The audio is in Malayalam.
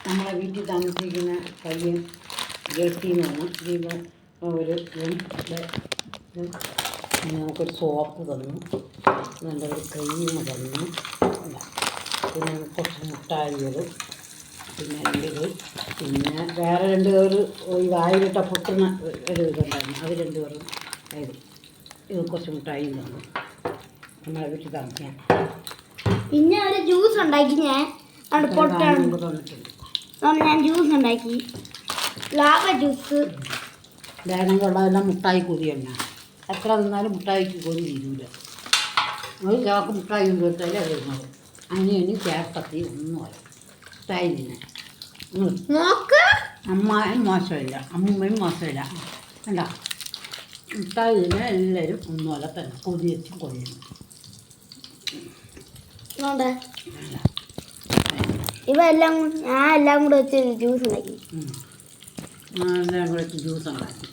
നമ്മളെ വീട്ടിൽ താമസിക്കുന്ന പയ്യൻ ഗൾഫിൽ നിന്നാണ് ദീപം ഒരു നമുക്കൊരു സോപ്പ് തന്നു, നല്ലൊരു ക്രീം തന്നു, പിന്നെ കുറച്ച് മുട്ടായികൾ, പിന്നെ ഇത്, പിന്നെ വേറെ ഒരു വായിലിട്ട പൊട്ടുന്ന ഒരു ഇതുണ്ടായിരുന്നു, അത് രണ്ടുപേരും ഇത് കുറച്ച് മുട്ടായും തന്നു നമ്മളെ വീട്ടിൽ താമസിക്കാൻ. പിന്നെ ഒരു ജ്യൂസ് ഉണ്ടാക്കി ഞാൻ തന്നിട്ടുണ്ട്. ഞാൻ ജ്യൂസ് ഉണ്ടാക്കി, ലാവ ജ്യൂസ്. വേണമെങ്കിലുള്ളതെല്ലാം മുട്ടായി കൊതി തന്നെ, എത്ര നിന്നാലും മുട്ടായിക്ക് കൊതി തീരൂല. ഒരു ചാക്ക് മുട്ടായി കൊണ്ടുവരുത്താലേ അത് വരുന്നത്. അനിയന് ചേർത്തത്തി ഒന്നുമല്ല മുട്ടായി തിന്നെ. അമ്മായും മോശമില്ല, അമ്മൂമ്മയും മോശമില്ല. വേണ്ട, മുട്ടായി തിന്നെ എല്ലാവരും ഒന്നുമല്ല തന്നെ, കൊതി വെച്ച് കൊതിയുന്നു. ഞാൻ എല്ലാം കൂടെ വെച്ച് ജ്യൂസ് ഉണ്ടാക്കി. എല്ലാം കൂടെ വെച്ച് ജ്യൂസ് ഉണ്ടാക്കി.